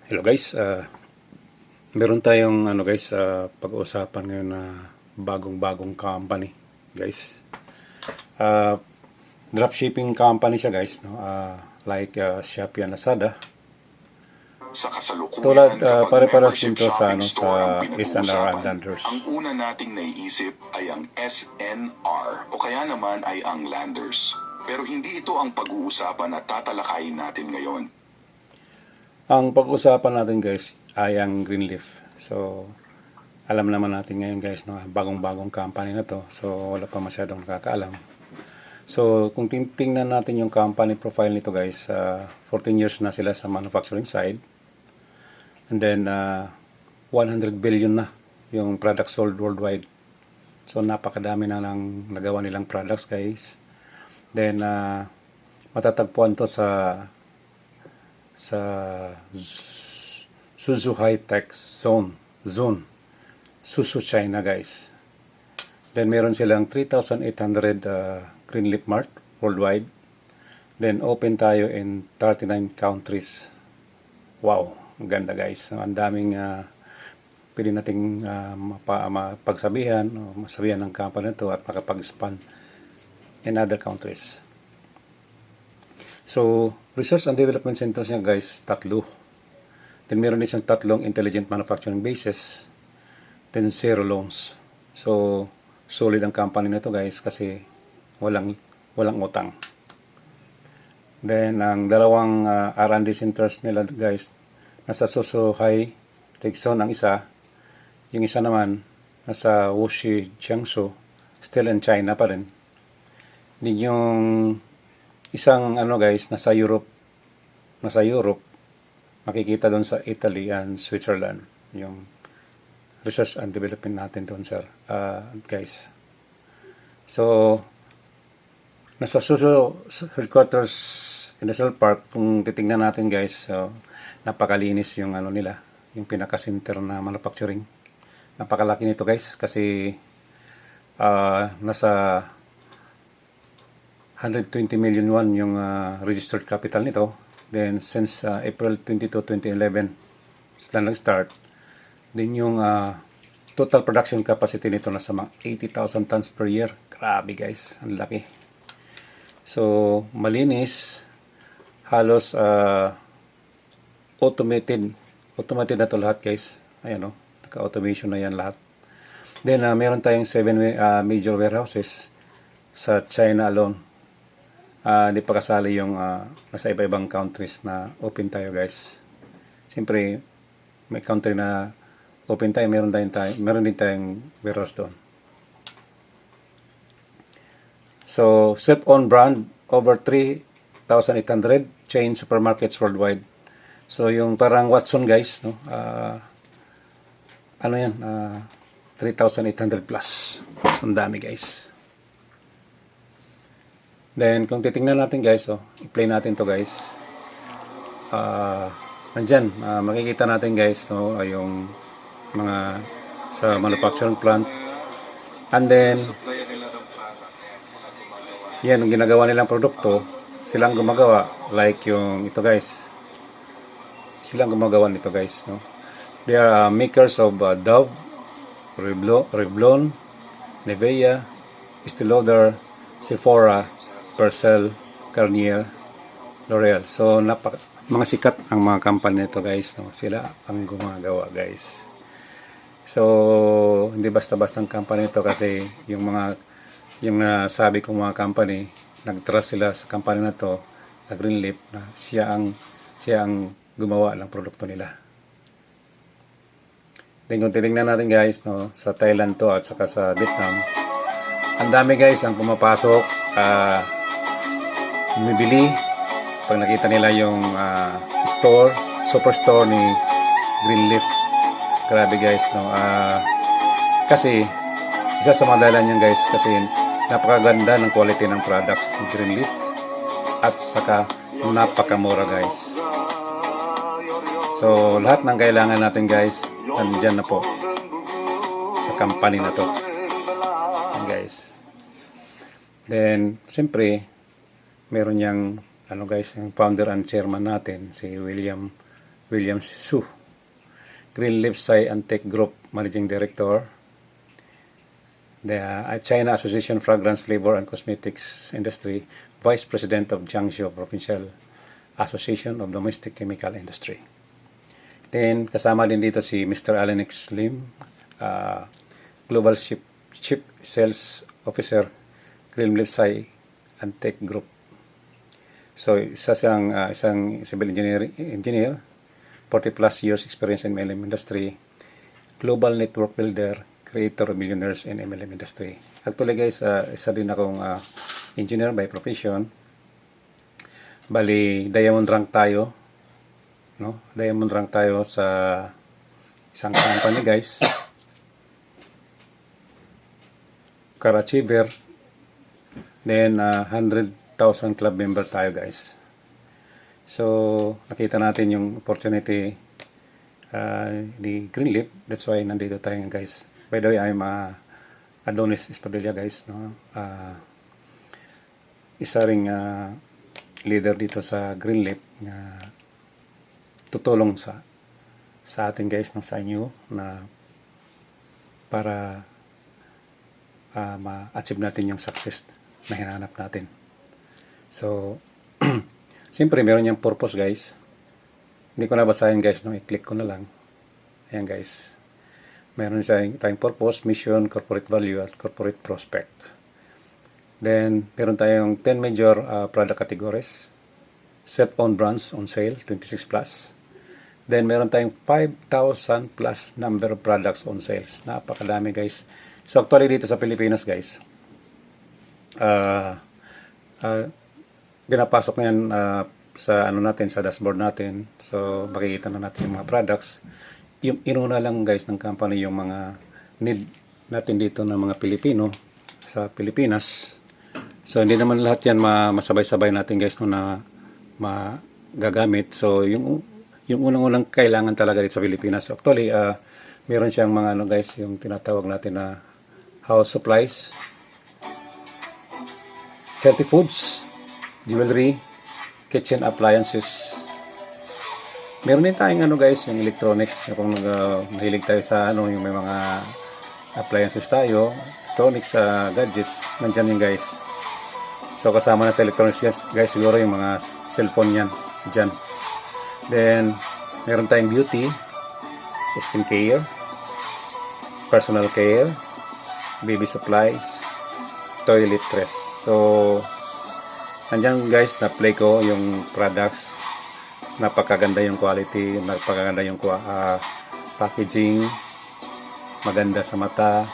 Hello guys, meron tayong guys, pag-uusapan ngayon na bagong-bagong company guys. Uh, Dropshipping company siya guys, no? Like Shopee and Lazada. Sa kasalukuyan, Tulad kapag pare-pares membership din to sa shopping store sa ang S&R pinag-uusapan, Landers. ang una nating naiisip ay ang SNR o kaya naman ay ang Landers. Pero hindi ito ang pag-uusapan at tatalakayin natin ngayon. Ang pag-uusapan natin guys ay ang Greenleaf. So, alam naman natin ngayon guys, no, bagong-bagong company na to. So, wala pa masyadong nakakaalam. So, kung tingnan natin yung company profile nito guys, 14 years na sila sa manufacturing side. And then, 100 billion na yung products sold worldwide. So, napakadami na lang nagawa nilang products guys. Then, matatagpuan to sa Suzhou High-Tech Zone, Suzhou, China guys. Then meron silang 3,800 Greenleaf Mart worldwide. Then open tayo in 39 countries. Wow, ang ganda guys. Ang daming pwede nating mapagsabihan o masabihan ng company to at makapag-expand in other countries. So, research and development centers niya guys, tatlo. Then meron din siyang tatlong intelligent manufacturing bases. Then zero loans. So, solid ang company na to guys kasi walang utang. Then, ang dalawang R&D centers nila guys, nasa Suzhou High-Tech Zone ang isa. Yung isa naman, nasa Wuxi, Jiangsu, still in China pa rin. Din yung isang guys, nasa Europe, makikita doon sa Italy and Switzerland, yung research and development natin doon sir, guys. So, nasa Suzhou headquarters Industrial Park, kung titingnan natin guys, so, napakalinis yung nila, yung pinaka-center na manufacturing. Napakalaki nito guys, kasi nasa 120 million yuan yung registered capital nito. Then since April 22, 2011 sila nag-start. Then yung total production capacity nito nasa mga 80,000 tons per year. Grabe guys, ang laki. So malinis, halos automated na to lahat guys. Ayan o, naka-automation na yan lahat. Then meron tayong 7 major warehouses sa China alone. Hindi pa kasali yung nasa iba-ibang countries na open tayo guys. Siyempre, may country na open tayo, meron din tayong warehouse doon. So, self-owned brand, over 3,800 chain supermarkets worldwide. So, yung parang Watson guys, no? Ano yan? 3,800 plus. So, ang dami guys. Then, kung titingnan natin guys, i-play natin to guys. Nandyan, makikita natin guys, no, yung mga sa manufacturing plant. And then, yan, ang ginagawa nilang produkto, silang gumagawa. Like yung ito guys. Silang gumagawa nito guys, no. They are makers of Dove, Revlon, Nivea, Estée Lauder, Sephora, Persil, Garnier, L'Oreal. So, mga sikat ang mga company nito guys, no? Sila ang gumagawa guys. So, hindi basta-basta ang company nito kasi yung nasabi kong mga company, nag-trust sila sa company na to, sa Greenleaf, na siya ang gumawa ng produkto nila. Then kung titingnan natin guys, no, sa Thailand to at saka sa Vietnam, ang dami guys ang pumapasok, bumibili pag nakita nila yung superstore ni Greenleaf. Grabe guys, no. Kasi isa sa mga dahilan yan guys, kasi napakaganda ng quality ng products ni Greenleaf at saka napakamura guys. So lahat ng kailangan natin guys, nandiyan na po sa company na to. Yan guys. Then siyempre meron yang guys, yung founder and chairman natin, si William William Su, Greenleaf Sai and Tech Group Managing Director, the China Association Fragrance Flavor and Cosmetics Industry Vice President of Jiangsu Provincial Association of Domestic Chemical Industry. Then kasama din dito si Mr. Alan X. Lim, Global Chief Sales Officer, Greenleaf Sai and Tech Group. So isa siyang isang civil engineer, 40 plus years experience in MLM industry, global network builder, creator of millionaires in MLM industry. Actually guys, isa din akong engineer by profession. Bali, diamond rank tayo. No? Diamond rank tayo sa isang company guys. Car Achiever. Then, 100,000 club member tayo guys. So, nakita natin yung opportunity di Greenleaf. That's why nandito tayo guys. By the way, I'm Adonis Espadilla guys. No? Isa ring leader dito sa Greenleaf na tutulong sa atin guys, sa inyo na para ma-achieve natin yung success na hinahanap natin. So, siyempre meron yung purpose guys. Hindi ko na basahin guys, no? I-click ko na lang. Ayan guys. Meron tayong purpose, mission, corporate value, at corporate prospect. Then, meron tayong 10 major product categories. Self-owned brands on sale, 26 plus. Then, meron tayong 5,000 plus number of products on sales. Napakadami guys. So, actually dito sa Pilipinas guys, pinapasok na yan sa natin, sa dashboard natin. So, makikita na natin yung mga products. Yung inuna lang guys ng company yung mga need natin dito ng mga Pilipino sa Pilipinas. So, hindi naman lahat yan masabay-sabay natin guys no, na magagamit. So, yung unang-unang kailangan talaga dito sa Pilipinas. So, actually, meron siyang mga guys, yung tinatawag natin na house supplies, healthy foods, jewelry, kitchen appliances. Meron din tayong guys, yung electronics. Kung mahilig tayo sa yung may mga appliances tayo, electronics, gadgets, nandyan yung guys. So kasama na sa electronics guys, siguro yung mga cellphone yan, dyan. Then, meron tayong beauty, skin care, personal care, baby supplies, toiletries. So, nandyan guys, na-play ko yung products. Napakaganda yung quality, napakaganda yung packaging, maganda sa mata,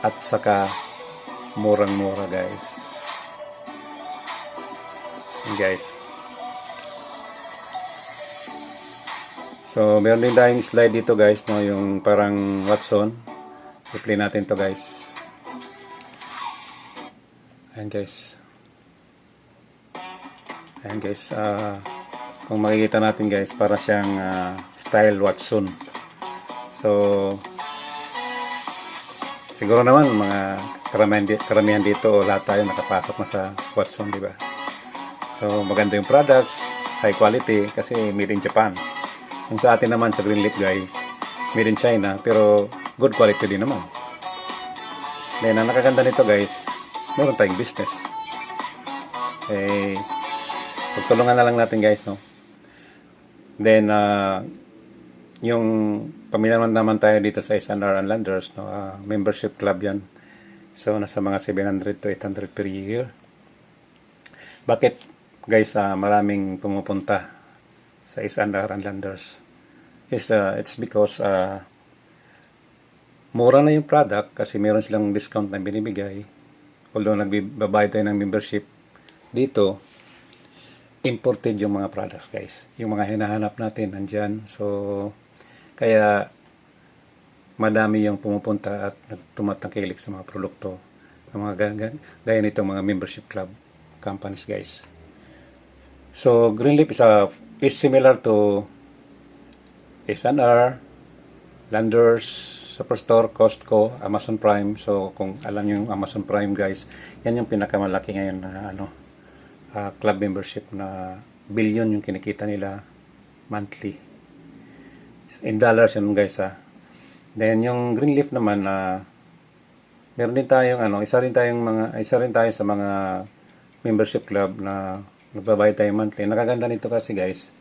at saka murang-mura guys. Guys. So, meron din tayong slide dito guys, no, yung parang Watson. I-play natin to guys. Ayan guys. Ayan guys, kung makikita natin guys, para siyang style Watson. So, siguro naman mga karamihan dito o lahat tayo nakapasok na sa Watson, di ba? So, maganda yung products, high quality kasi made in Japan. Kung sa atin naman sa Greenleaf guys, made in China, pero good quality din naman. Then, ang nakaganda nito guys, meron tayong business. Pagtulungan na lang natin guys, no? Then, yung pamilya naman tayo dito sa S&R and Landers, no? Membership club yan. So, nasa mga 700 to 800 per year. Bakit guys, maraming pumupunta sa S&R and Landers? It's because mura na yung product kasi meron silang discount na binibigay. Although nagbabayad tayo ng membership dito, imported yung mga products guys. Yung mga hinahanap natin nandyan. So, kaya madami yung pumupunta at tumatangkilik sa mga produkto ng mga gaya nitong mga membership club companies guys. So, Greenleaf is similar to S&R, Landers, Superstore, Costco, Amazon Prime. So, kung alam nyo yung Amazon Prime guys, yan yung pinakamalaki ngayon na club membership na billion yung kinikita nila monthly. So, in dollars yun guys ha. Then yung Greenleaf naman meron din tayong isa rin tayo sa mga membership club na nagbabayad tayo monthly. Nakaganda nito kasi guys,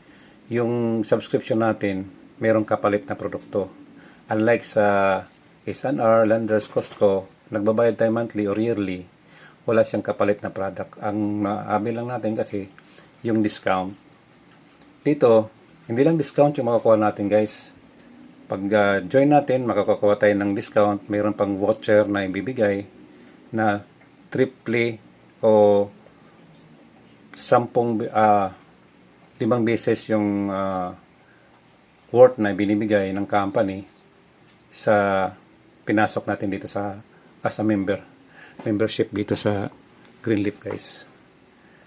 yung subscription natin merong kapalit na produkto. Unlike sa S&R, Landers, Costco, nagbabayad tayo monthly or yearly, wala siyang kapalit na product. Ang maabi lang natin kasi yung discount. Dito, hindi lang discount yung makukuha natin guys. Pag join natin, makakakuha tayo ng discount. Mayroon pang voucher na ibibigay na triple o 5 beses yung worth na binibigay ng company sa pinasok natin dito sa as a membership dito sa Greenleaf guys.